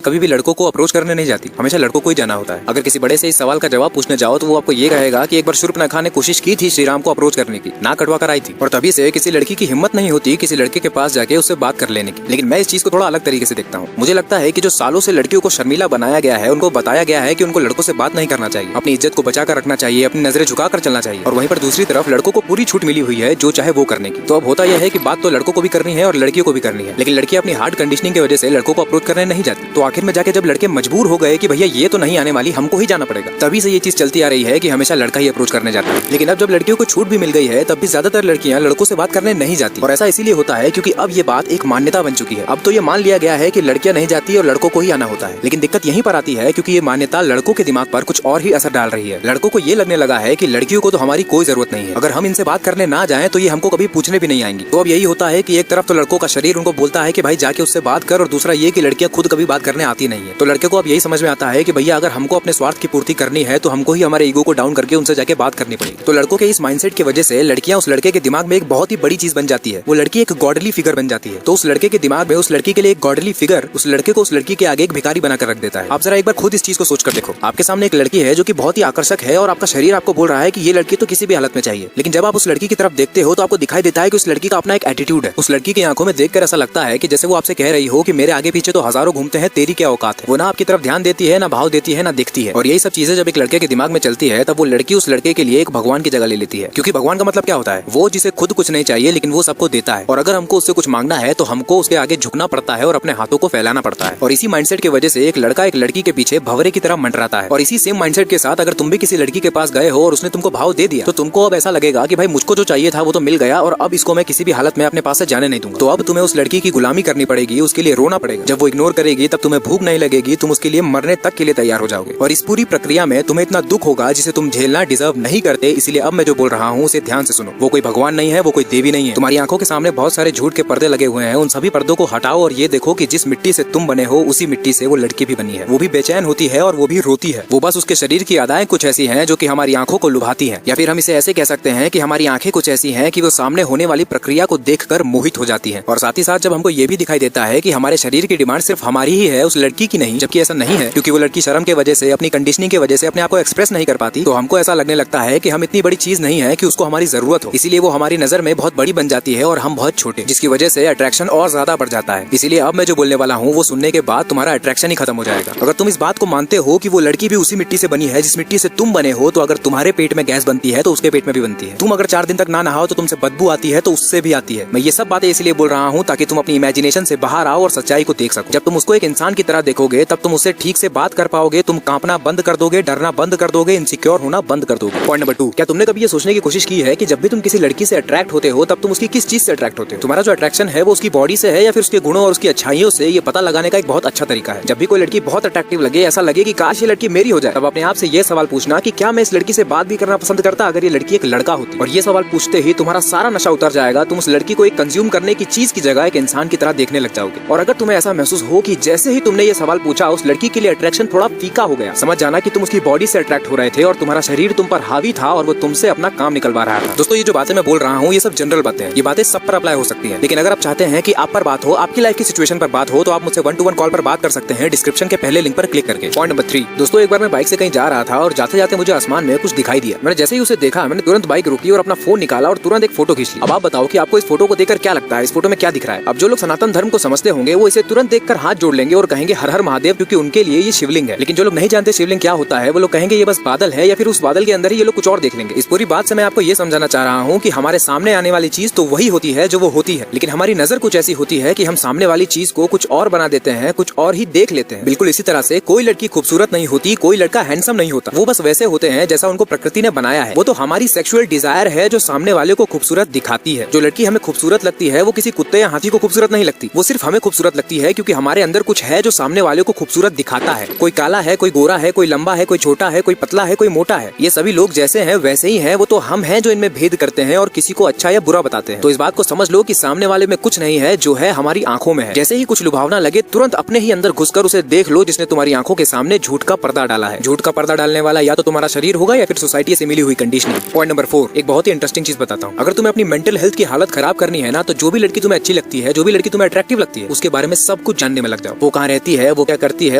कभी भी लड़कों को अप्रोच करने नहीं जाती, हमेशा लड़कों को ही जाना होता है। अगर किसी बड़े से इस सवाल का जवाब पूछने जाओ तो वो आपको ये कहेगा कि एक बार शूर्पणखा ने कोशिश की थी श्री राम को अप्रोच करने की, ना कटवा कर आई थी, और तभी से किसी लड़की की हिम्मत नहीं होती किसी लड़के के पास जाके उससे बात कर लेने की। लेकिन मैं इस चीज को थोड़ा अलग तरीके से देखता हूँ। मुझे लगता है कि जो सालों से लड़कियों को शर्मिला बनाया गया है, उनको बताया गया है कि उनको लड़कों से बात नहीं करना चाहिए, अपनी इज्जत को बचा कर रखना चाहिए, अपनी नजरें झुका कर चलना चाहिए, और वहीं पर दूसरी तरफ लड़कों को पूरी छूट मिली हुई है जो चाहे वो करने की। तो अब होता यह है कि बात तो लड़कों को भी करनी है और लड़कियों को भी करनी है, लेकिन लड़की अपनी हार्ड कंडीशनिंग की वजह से लड़कों को अप्रोच करने नहीं जाती। तो आखिर में जाके जब लड़के मजबूर हो गए कि भैया ये तो नहीं आने वाली, हमको ही जाना पड़ेगा, तभी से ये चीज चलती आ रही है कि हमेशा लड़का ही अप्रोच करने जाता है। लेकिन अब जब लड़कियों को छूट भी मिल गई है तब भी ज्यादातर लड़कियां लड़कों से बात करने नहीं जाती, और ऐसा इसीलिए होता है क्योंकि अब ये बात एक मान्यता बन चुकी है। अब तो ये मान लिया गया है कि लड़कियां नहीं जाती और लड़कों को ही आना होता है। लेकिन दिक्कत यहीं पर आती है क्योंकि ये मान्यता लड़कों के दिमाग पर कुछ और ही असर डाल रही है। लड़कों को ये लगने लगा है कि लड़कियों को तो हमारी कोई जरूरत नहीं है, अगर हम इनसे बात करने ना जाएं तो ये हमको कभी पूछने भी नहीं आएंगी। तो अब यही होता है कि एक तरफ तो लड़कों का शरीर उनको बोलता है कि भाई जाके उससे बात कर, और दूसरा ये कि लड़कियां खुद कभी बात करने आती नहीं है। तो लड़के को अब यही समझ में आता है कि भैया अगर हमको अपने स्वार्थ की पूर्ति करनी है तो हमको ही हमारे ईगो को डाउन करके उनसे जाके बात करनी पड़ेगी। तो लड़कों के इस माइंडसेट की वजह से लड़कियां उस लड़के के दिमाग में एक बहुत ही बड़ी चीज बन जाती है, वो लड़की एक गॉडली फिगर बन जाती है। तो उस लड़के के दिमाग में उस लड़की के लिए एक गॉडली फिगर उस लड़के को उस लड़की के आगे एक भिखारी बनाकर रख देता है। आप जरा एक बार खुद इस चीज को सोच कर देखो। आपके सामने एक लड़की है जो कि बहुत ही आकर्षक है और आपका शरीर आपको बोल रहा है कि ये लड़की तो किसी भी हालत में चाहिए, लेकिन जब आप उस लड़की की तरफ देखते हो तो आपको दिखाई देता है कि उस लड़की का अपना एक एटीट्यूड है। उस लड़की की आंखों में देखकर ऐसा लगता है कि जैसे वो आपसे कह रही हो कि मेरे आगे पीछे तो हजारों घूमते हैं, तेरी क्या औकात है। वो ना आपकी तरफ ध्यान देती है, ना भाव देती है, ना दिखती है। और यही सब चीजें जब एक लड़के के दिमाग में चलती है तब वो लड़की उस लड़के के लिए एक भगवान की जगह ले लेती है। क्योंकि भगवान का मतलब क्या होता है, वो जिसे खुद कुछ नहीं चाहिए लेकिन वो सबको देता है, और अगर हमको उससे कुछ मांगना है तो हमको उसके आगे झुकना पड़ता है और अपने हाथों को फैलाना पड़ता है। और इसी माइंडसेट की वजह से एक लड़का एक लड़की के पीछे भंवरे की तरह मंडराता है। और इसी सेम माइंडसेट के साथ अगर तुम भी किसी लड़की के पास गए हो और उसने तुमको भाव दे दिया तो तुमको अब ऐसा लगेगा कि भाई मुझको जो चाहिए था वो तो मिल गया और अब इसको मैं किसी भी हालत में अपने पास से जाने नहीं दूंगा। तो अब तुम्हें उस लड़की की गुलामी करनी पड़ेगी, उसके लिए रोना पड़ेगा। जब वो इग्नोर करेगी तब तुम्हें भूख नहीं लगेगी, तुम उसके लिए मरने तक के लिए तैयार हो जाओगे। और इस पूरी प्रक्रिया में तुम्हें इतना दुख होगा जिसे तुम झेलना डिजर्व नहीं करते। इसलिए अब मैं जो बोल रहा हूँ उसे ध्यान से सुनो। वो कोई भगवान नहीं है, वो कोई देवी नहीं है। तुम्हारी आंखों के सामने बहुत सारे झूठ के पर्दे लगे हुए हैं, उन सभी पर्दों को हटाओ और ये देखो कि जिस मिट्टी से तुम बने हो उसी मिट्टी से वो लड़की भी बनी है। वो भी बेचैन होती है और वो भी रोती है। वो बस उसके शरीर की अदाएं कुछ ऐसी हैं जो कि हमारी आंखों को लुभाती हैं, या फिर हम इसे ऐसे कह सकते हैं कि हमारी आंखें कुछ ऐसी हैं कि वो सामने होने वाली प्रक्रिया को देखकर मोहित हो जाती हैं। और साथ ही साथ जब हमको ये भी दिखाई देता है कि हमारे शरीर की डिमांड सिर्फ हमारी ही है, उस लड़की की नहीं, जबकि ऐसा नहीं है क्योंकि वो लड़की शर्म के वजह से, अपनी कंडीशनिंग की वजह से अपने आप को एक्सप्रेस नहीं कर पाती, तो हमको ऐसा लगने लगता है कि हम इतनी बड़ी चीज नहीं है कि उसको हमारी जरूरत हो। इसीलिए वो हमारी नजर में बहुत बड़ी बन जाती है और हम बहुत छोटे, जिसकी वजह से अट्रैक्शन और ज्यादा बढ़ जाता है। इसीलिए अब मैं जो बोलने वाला हूँ वो सुनने के बाद तुम्हारा अट्रैक्शन ही खत्म हो जाएगा। अगर तुम इस बात को मानते हो कि वो लड़की भी उसी मिट्टी से बनी है जिस मिट्टी से तुम बने हो, तो अगर तुम्हारे पेट में गैस बनती है तो उसके पेट में भी बनती है। तुम अगर 4 दिन तक ना नहाओ तो तुमसे बदबू आती है तो उससे भी आती है। मैं ये सब बातें इसलिए बोल रहा हूँ ताकि तुम अपनी इमेजिनेशन से बाहर आओ और सच्चाई को देख सको। जब तुम उसको एक इंसान की तरह देखोगे तब तुम उससे ठीक से बात कर पाओगे, तुम कांपना बंद कर दोगे, डरना बंद कर दोगे, इनसिक्योर होना बंद कर दोगे। पॉइंट नंबर 2, क्या तुमने कभी ये सोचने की कोशिश की है कि जब भी तुम किसी लड़की से अट्रैक्ट होते हो तब तुम उसकी किस चीज से अट्रैक्ट होते हो? तुम्हारा जो अट्रैक्शन है वो उसकी बॉडी से है या फिर उसके गुणों और उसकी अच्छाइयों से? ये पता लगाने का एक बहुत अच्छा तरीका है। जब भी कोई लड़की बहुत अट्रैक्टिव लगे, ऐसा लगे कि काश ये लड़की मेरी हो जाए, तब अपने आप से ये सवाल पूछना कि क्या मैं इस लड़की से बात भी करना पसंद करता अगर ये लड़की एक लड़का होती। और ये सवाल पूछते ही तुम्हारा सारा नशा उतर जाएगा। तुम उस लड़की को एक कंज्यूम करने की चीज की जगह एक इंसान की तरह देखने लग जाओगे। और अगर तुम्हें ऐसा महसूस हो कि जैसे ही तुमने ये सवाल पूछा उस लड़की के लिए अट्रैक्शन थोड़ा फीका हो गया, समझ जाना कि तुम उसकी बॉडी से अट्रैक्ट हो रहे थे और तुम्हारा शरीर तुम पर हावी था और वो तुमसे अपना काम निकलवा रहा था। दोस्तों, ये जो बातें मैं बोल रहा हूँ ये सब जनरल बातें हैं, ये बातें सब पर अप्लाई हो सकती हैं। लेकिन अगर आप चाहते हैं कि आप पर बात हो, आपकी लाइफ की सिचुएशन पर बात हो, तो आप मुझसे 1-to-1 कॉल पर बात कर सकते हैं डिस्क्रिप्शन के पहले लिंक पर क्लिक करके। पॉइंट नंबर 3, दोस्तों, एक बार मैं बाइक से कहीं जा रहा था और जाते जाते मुझे आसमान में कुछ दिखाई दिया। मैंने जैसे ही उसे देखा मैंने तुरंत बाइक रोकी और अपना फोन निकाला और तुरंत एक फोटो खींच ली। अब आप बताओ कि आपको इस फोटो को देखकर क्या लगता है, इस फोटो में क्या दिख रहा है? अब जो लोग सनातन धर्म को समझते होंगे वो इसे तुरंत देखकर हाथ जोड़ लेंगे और कहेंगे हर हर महादेव, क्योंकि उनके लिए ये शिवलिंग है। लेकिन जो लोग नहीं जानते शिवलिंग क्या होता है, वो लोग कहेंगे ये बस बादल है, या फिर उस बादल के अंदर ही ये लोग कुछ और देख लेंगे। इस पूरी बात से मैं आपको ये समझाना चाह रहा हूँ कि हमारे सामने आने वाली चीज तो वही होती है जो वो होती है, लेकिन हमारी नजर कुछ ऐसी होती है कि हम सामने वाली चीज को कुछ और बना देते हैं, कुछ और ही देख लेते हैं। बिल्कुल इसी तरह से कोई लड़की खूबसूरत नहीं होती, कोई लड़का हैंडसम नहीं होता, वो बस वैसे होते हैं जैसा उनको प्रकृति ने बनाया है। वो तो हमारी सेक्सुअल डिजायर है जो सामने वाले को खूबसूरत दिखाती है। जो लड़की हमें खूबसूरत लगती है वो किसी कुत्ते या हाथी को खूबसूरत नहीं लगती, वो सिर्फ हमें खूबसूरत लगती है क्योंकि हमारे अंदर कुछ है जो सामने वाले को खूबसूरत दिखाता है। कोई काला है, कोई गोरा है, कोई लंबा है, कोई छोटा है, कोई पतला है, कोई मोटा है, ये सभी लोग जैसे हैं वैसे ही हैं। वो तो हम हैं जो इनमें भेद करते हैं और किसी को अच्छा या बुरा बताते हैं। तो इस बात को समझ लो कि सामने वाले में कुछ नहीं है, जो है हमारी आंखों में है। जैसे ही कुछ लुभावना लगे तुरंत अपने ही अंदर घुसकर उसे देख लो जिसने तुम्हारी आंखों के सामने झूठ का पर्दा डाला है। झूठ का पर्दा डालने वाला या तो तुम्हारा शरीर होगा या फिर सोसाइटी से मिली हुई कंडीशनिंग। पॉइंट नंबर 4, एक बहुत ही इंटरेस्टिंग चीज बताता हूँ। अगर तुम्हें अपनी मेंटल हेल्थ की हालत खराब करनी है ना, तो जो भी लड़की तुम्हें अच्छी लगती है, जो भी लड़की तुम्हें अट्रैक्टिव लगती है, उसके बारे में सब कुछ जानने में लग जाओ। वो कहाँ रहती है, वो क्या करती है,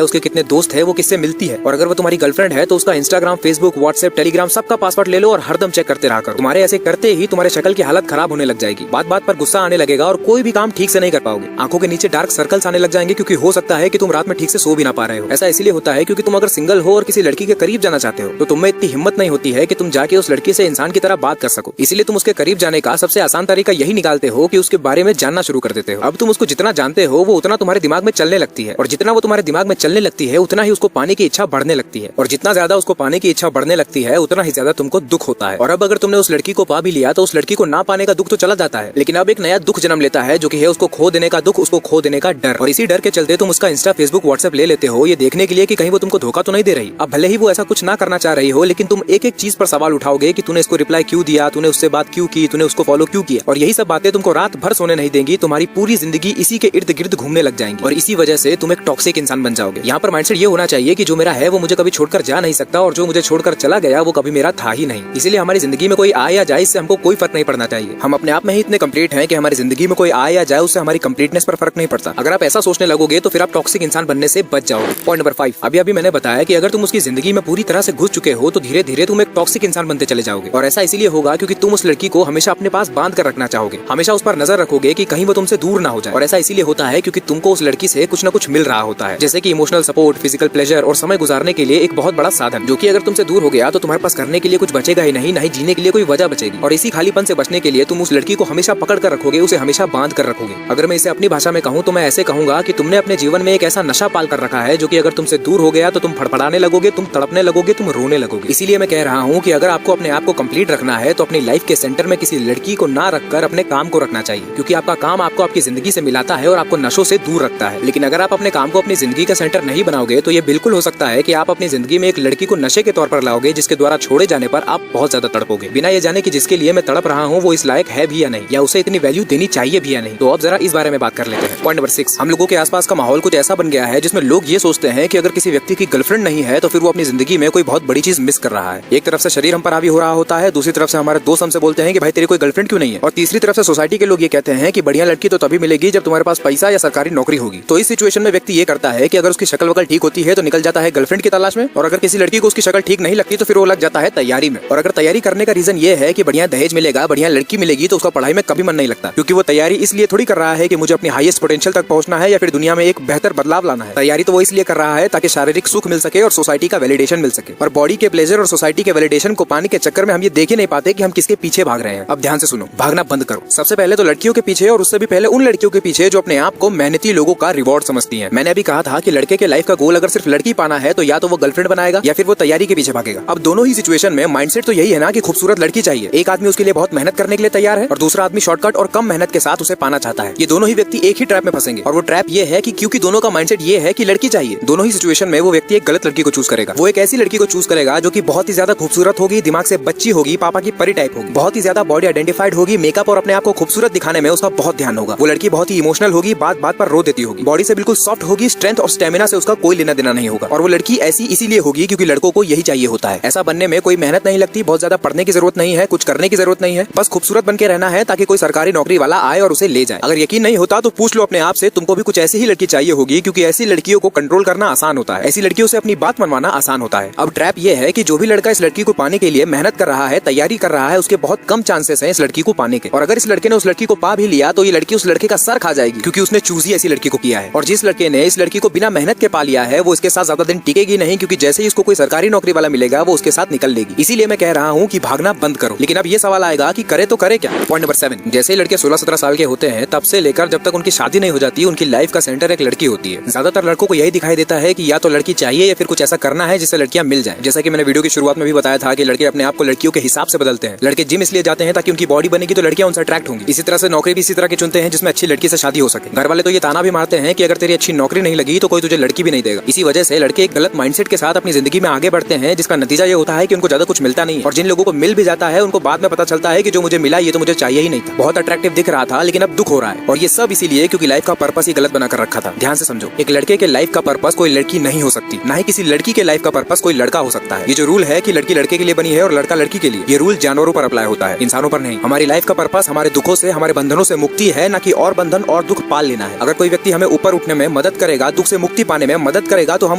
उसके कितने दोस्त है, वो किससे मिलती है। और अगर वो तुम्हारी गर्लफ्रेंड है तो उसका इंस्टाग्राम, फेसबुक, व्हाट्सएप, टेलीग्राम सबका पासवर्ड ले लो और हरदम चेक करते रहा करो। तुम्हारे ऐसे करते ही तुम्हारे शक्ल की हालत खराब होने लग जाएगी, बात बात पर गुस्सा आने लगेगा और कोई भी काम ठीक से नहीं कर पाओगे। आंखों के नीचे डार्क सर्कल्स आने लग जाएंगे क्योंकि हो सकता है कि तुम रात में ठीक से सो भी ना पा रहे हो। ऐसा इसलिए होता है क्योंकि तुम अगर सिंगल हो और किसी लड़की के करीब जाना चाहते हो तो तुम में इतनी हिम्मत नहीं होती है कि तुम जाके उस लड़की से इंसान की तरह बात कर सको। इसीलिए तुम उसके करीब जाने का सबसे आसान तरीका यही निकालते हो कि उसके बारे में जानना शुरू कर देते हो। अब तुम उसको जितना जानते हो वो उतना तुम्हारे दिमाग में चलने लगती है, और जितना वो तुम्हारे दिमाग में चलने लगती है उतना ही उसको पाने की इच्छा बढ़ने लगती है, और जितना ज्यादा उसको पाने की इच्छा बढ़ने लगती है उतना ही ज्यादा तुमको दुख होता है। और अब अगर तुमने उस लड़की को पा भी लिया तो उस लड़की को ना पाने का दुख तो चला जाता है, लेकिन अब एक नया दुख जन्म लेता है जो कि है उसको खो देने का दुख, उसको खो देने का डर। और इसी डर के चलते तुम उसका इंस्टा, फेसबुक, व्हाट्सएप ले लेते हो ये देखने के लिए कि कहीं वो तुमको धोखा तो नहीं दे रही। अब भले ही वो ऐसा कुछ ना करना चाह रही हो, लेकिन तुम एक एक चीज पर सवाल उठाओगे कि तूने इसको रिप्लाई क्यों दिया, तूने उससे बात क्यों की, तूने उसको फॉलो क्यों किया। और यही सब बातें तुमको रात भर सोने नहीं देंगी, तुम्हारी पूरी जिंदगी इसी के इर्द गिर्द घूमने लग जाएंगी और इसी वजह से तुम एक टॉक्सिक इंसान बन जाओगे। यहाँ पर माइंडसेट ये होना चाहिए कि जो मेरा है वो मुझे कभी छोड़कर जा नहीं सकता, और जो मुझे छोड़कर चला गया वो कभी मेरा था ही नहीं। इसीलिए हमारी जिंदगी में कोई आए या जाए इससे हमको कोई फर्क नहीं पड़ना चाहिए। हम अपने आप में ही इतने कंप्लीट हैं कि हमारी जिंदगी में कोई आए या जाए उससे हमारी कंप्लीटनेस पर फर्क नहीं पड़ता। अगर आप ऐसा सोचने लगोगे तो फिर आप टॉक्सिक इंसान बनने से बच जाओगे। पॉइंट नंबर 5, अभी मैंने बताया कि अगर तुम उसकी जिंदगी में पूरी तरह से घुस चुके हो तो धीरे धीरे तुम एक टॉक्सिक इंसान बनते चले जाओगे। और ऐसा इसीलिए होगा क्योंकि तुम उस लड़की को हमेशा अपने पास बांध कर रखना चाहोगे, हमेशा उस पर नजर रखोगे कि कहीं वो तुमसे दूर ना हो जाए। और ऐसा इसीलिए होता है क्योंकि तुमको उस लड़की से कुछ न कुछ मिल रहा होता है, जैसे कि इमोशनल सपोर्ट, फिजिकल प्लेजर और समय गुजारने के लिए एक बहुत बड़ा साधन, जो कि अगर तुमसे दूर हो गया तो तुम्हारे पास करने के लिए कुछ बचेगा ही नहीं, नहीं जीने के लिए कोई वजह बचेगी। और इसी खालीपन से बचने के लिए तुम उस लड़की को हमेशा पकड़ कर रखोगे, उसे हमेशा बांध कर रखोगे। अगर मैं इसे अपनी भाषा में कहूँ तो मैं ऐसे कहूंगा कि तुमने अपने जीवन में एक ऐसा नशा पाल कर रखा है जो कि अगर तुमसे दूर हो गया तो तुम फड़फड़ाने लगोगे, तुम तड़पने लगोगे, तुम रोने लगोगे। इसीलिए मैं कह रहा हूँ कि अगर आपको अपने आप को कंप्लीट रखना है तो अपनी लाइफ के सेंटर में किसी लड़की को ना रखकर अपने काम को रखना चाहिए, क्योंकि आपका काम आपको आपकी जिंदगी से मिलाता है और आपको नशों से दूर रखता है। लेकिन अगर आप अपने काम को अपनी जिंदगी का सेंटर नहीं बनाओगे तो ये बिल्कुल हो सकता है कि आप अपनी जिंदगी में एक लड़की को नशे के तौर पर लाओगे, जिसके द्वारा छोड़े जाने पर आप बहुत ज्यादा तड़पोगे, बिना ये जाने कि जिसके लिए मैं तड़प रहा हूँ वो इस लायक है भी या नहीं, या उसे इतनी वैल्यू देनी चाहिए भी या नहीं। तो अब जरा इस बारे में बात कर लेते हैं। पॉइंट नंबर 6, हम लोगों के आसपास का माहौल कुछ ऐसा बन गया है जिसमें लोग ये सोचते हैं कि अगर किसी व्यक्ति की गर्लफ्रेंड नहीं है तो फिर वो अपनी जिंदगी में कोई बहुत बड़ी चीज मिस कर रहा है। एक तरफ से शरीर हम पर हावी हो रहा होता है, दूसरी तरफ से हमारे दोस्त हमसे बोलते हैं कि भाई तेरी कोई गर्लफ्रेंड क्यों नहीं है, और तीसरी तरफ से सोसाइटी के लोग ये कहते हैं कि बढ़िया लड़की तो तभी मिलेगी जब तुम्हारे पास पैसा या सरकारी नौकरी होगी। तो इस सिचुएशन में व्यक्ति ये करता है कि अगर उसकी शक्ल वकल ठीक होती है तो निकल जाता है गर्लफ्रेंड की तलाश में, और अगर किसी लड़की को उसकी शक्ल ठीक नहीं लगती तो फिर वो लग जाता है तैयारी में। और अगर तैयारी करने का रीजन ये है कि बढ़िया दहेज मिलेगा, बढ़िया लड़की मिलेगी, तो उसका पढ़ाई में कभी मन नहीं लगता, क्योंकि वो तैयारी इसलिए थोड़ी कर रहा है कि मुझे अपनी हाईएस्ट पोटेंशियल तक पहुंचना है या फिर दुनिया में एक बेहतर बदलाव लाना है। तैयारी तो वो इसलिए कर रहा है ताकि शारीरिक सुख मिल सके और सोसाइटी का वैलिडेशन मिल सके। और बॉडी के प्लेजर और सोसाइटी के वैलिडेशन को पाने के चक्कर में हम ये देख ही नहीं पाते कि हम किसके पीछे भाग रहे हैं। अब ध्यान से सुनो, भागना बंद करो। सबसे पहले तो लड़कियों के पीछे, और उससे भी पहले उन लड़कियों के पीछे जो अपने आप को मेहनती लोगों का रिवॉर्ड समझती हैं। मैंने अभी कहा था कि लड़के के लाइफ का गोल अगर सिर्फ लड़की पाना है तो या तो वो गर्लफ्रेंड बनाएगा या फिर वो तैयारी के पीछे भागेगा। अब दोनों ही सिचुएशन में माइंडसेट तो यही है ना कि खूबसूरत लड़की चाहिए। एक आदमी उसके लिए बहुत मेहनत करने के लिए तैयार है और दूसरा आदमी शॉर्टकट और कम मेहनत के साथ उसे पाना चाहता है। ये दोनों ही व्यक्ति एक ही ट्रैप में फंसेंगे, और वो ट्रैप ये है कि क्योंकि दोनों का माइंडसेट ये है कि लड़की चाहिए, दोनों ही सिचुएशन में वो व्यक्ति एक गलत लड़की को चूज करेगा। वो एक ऐसी लड़की को चूज करेगा जो कि बहुत ही ज्यादा खूबसूरत होगी, दिमाग से बच्ची होगी, पापा की परी टाइप होगी, बहुत ही ज्यादा बॉडी आइडेंटिफाइड होगी, मेकअप और अपने आप को खूबसूरत दिखाने में उसका बहुत ध्यान होगा। वो लड़की बहुत ही इमोशनल होगी, बात बात पर रो देती होगी, बॉडी से बिल्कुल सॉफ्ट होगी, स्ट्रेंथ और स्टेमिना से उसका कोई लेना देना नहीं होगा। और वो लड़की ऐसी इसीलिए होगी क्योंकि लड़कों को यही चाहिए होता है। ऐसा बनने में कोई मेहनत नहीं लगती, बहुत ज्यादा पढ़ने की जरूरत नहीं है, कुछ करने की जरूरत नहीं है, बस खूबसूरत बन के रहना है ताकि कोई सरकारी नौकरी वाला आए और उसे ले जाए। अगर यकीन नहीं होता तो पूछ लो अपने आप से, तुमको भी कुछ ऐसी ही लड़की चाहिए होगी, क्योंकि ऐसी लड़कियों को कंट्रोल करना आसान होता है, ऐसी लड़कियों से अपनी बात मनवाना आसान होता है। अब ट्रैप ये है कि जो भी लड़का इस लड़की को पाने के लिए मेहनत कर रहा है, तैयारी कर रहा है, उसके बहुत कम चांसेस हैं इस लड़की को पाने के। और अगर इस लड़के ने उस लड़की को पा भी लिया तो ये लड़की उस लड़के का सर खा जाएगी, क्योंकि उसने चूज ही ऐसी लड़की को किया है। और जिस लड़के ने इस लड़की को बिना मेहनत के पा लिया है वो इसके साथ ज्यादा दिन टिकेगी नहीं, क्योंकि जैसे ही इसको कोई सरकारी नौकरी वाला मिलेगा वो उसके साथ निकल लेगी। इसीलिए मैं कह रहा हूँ कि भागना बंद करो। लेकिन अब ये सवाल आएगा कि करे तो करे क्या। पॉइंट नंबर 7, जैसे ही लड़के 16-17 साल के होते हैं तब से लेकर जब तक उनकी शादी नहीं हो जाती उनकी लाइफ का सेंटर एक लड़की होती है। ज्यादातर लड़कों को यही दिखाई देता है कि या तो लड़की चाहिए या फिर कुछ ऐसा करना है जिससे लड़कियां मिल जाएं। जैसा कि मैंने वीडियो की शुरुआत में भी बताया था कि लड़के अपने आप को लड़कियों के हिसाब से बदलते हैं। लड़के जिम इसलिए जाते हैं ताकि उनकी बॉडी बनेगी तो लड़कियां उनसे अट्रैक्ट होंगी। इसी तरह से नौकरी भी इसी तरह की चुनते हैं जिसमें अच्छी लड़की से शादी हो सके। घर वाले तो ये ताना भी मारते हैं कि अगर तेरी अच्छी नौकरी नहीं लगी तो कोई तुझे लड़की भी नहीं देगा। इसी वजह से लड़के एक गलत माइंडसेट के साथ अपनी जिंदगी में आगे बढ़ते हैं, जिसका नतीजा ये होता है कि उनको ज्यादा कुछ मिलता नहीं, और जिन लोगों को मिल भी जाता है उनको बाद में पता चलता है कि जो मुझे मिला ये तो मुझे चाहिए ही नहीं था। बहुत अट्रैक्टिव दिख रहा था लेकिन अब दुख हो रहा है, और ये सब इसीलिए क्योंकि लाइफ का पर्पस ही गलत बनाकर रखा था। ध्यान से समझो, एक लड़के के लाइफ का पर्पस कोई लड़की नहीं हो सकती, ना ही किसी लड़की के लाइफ का पर्पस कोई लड़का हो सकता है। ये जो रूल है कि लड़की लड़के के लिए बनी है और लड़का लड़की के लिए, ये रूल जानवरों पर अप्लाई होता है, इंसानों पर नहीं। हमारी लाइफ का पर्पस हमारे दुखों से, हमारे बंधनों से मुक्ति है, ना कि और बंधन और दुख पाल लेना है। अगर कोई व्यक्ति हमें ऊपर उठने में मदद करेगा, दुख से मुक्ति पाने में मदद करेगा तो हम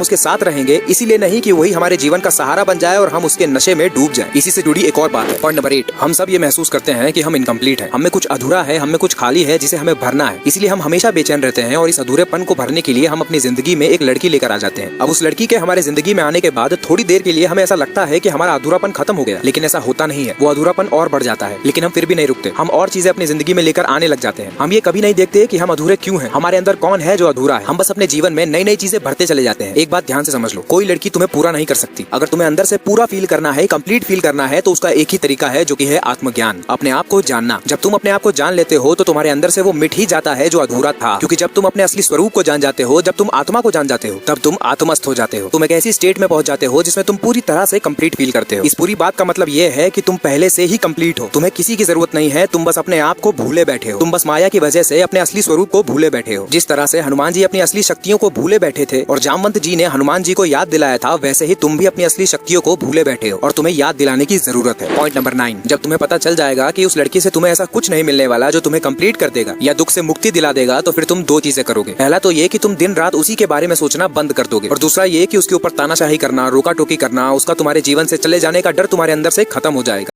उसके साथ रहेंगे, इसीलिए नहीं कि वही हमारे जीवन का सहारा बन जाए और हम उसके नशे में डूब जाएं। इसी से जुड़ी एक और बात है, पॉइंट नंबर 8, हम सब ये महसूस करते हैं कि हम इनकम्प्लीट हैं, हमें कुछ अधूरा है, हमें कुछ खाली है जिसे हमें भरना है। इसलिए हम हमेशा बेचैन रहते हैं और इस अधूरेपन को भरने के लिए हम अपनी जिंदगी में एक लड़की लेकर आ जाते हैं। अब उस लड़की के हमारे जिंदगी में आने के बाद थोड़ी देर के लिए हमें ऐसा लगता है कि हमारा अधूरापन खत्म हो गया, लेकिन ऐसा होता नहीं है। वो अधूरापन और बढ़ जाता है, लेकिन हम फिर भी नहीं रुकते, हम और चीजें अपनी जिंदगी में लेकर आने लग जाते हैं। हम ये कभी नहीं देखते कि हम अधूरे क्यों हैं, हमारे अंदर कौन है जो अधूरा है। हम बस अपने जीवन में नई नई चीजें भरते चले जाते हैं। एक बात ध्यान से समझ लो, कोई लड़की तुम्हें पूरा नहीं कर सकती। अगर तुम्हें अंदर से पूरा फील करना है, कंप्लीट फील करना है, तो उसका एक ही तरीका है जो कि है आत्मज्ञान, अपने आप को जानना। जब तुम अपने आप को जान लेते हो तो तुम्हारे अंदर से वो मिट ही जाता है जो अधूरा था, क्योंकि जब तुम अपने असली स्वरूप को जान जाते हो, जब तुम आत्मा को जान जाते हो, तब तुम आत्मस्थ हो जाते हो। तुम एक ऐसी स्टेट में पहुंच जाते हो जिसमें तुम पूरी तरह से कंप्लीट फील करते हो। इस पूरी बात का मतलब ये है कि तुम पहले से ही कंप्लीट हो, तुम्हें किसी की जरूरत नहीं है, तुम बस अपने आप को भूले बैठे हो, तुम बस माया की वजह से अपने असली स्वरूप को भूले बैठे हो। जिस तरह से हनुमान जी अपनी असली शक्तियों को भूले बैठे थे और जामवंत जी ने हनुमान जी को याद दिलाया था, वैसे ही तुम भी अपनी असली शक्तियों को भूले बैठे हो और तुम्हें याद दिलाने की जरूरत है। पॉइंट नंबर 9, जब तुम्हें पता चल जाएगा कि उस लड़की से तुम्हें ऐसा कुछ नहीं मिलने वाला जो तुम्हें कंप्लीट कर देगा या दुख से मुक्ति दिला देगा, तो फिर तुम दो चीजें करोगे। पहला तो ये कि तुम दिन रात उसी के बारे में सोचना बंद कर दोगे, और दूसरा ये कि उसके ऊपर तानाशाही करना, रोका टोकी करना, उसका तुम्हारे जीवन से चले जाने का डर तुम्हारे अंदर से खत्म हो जाएगा।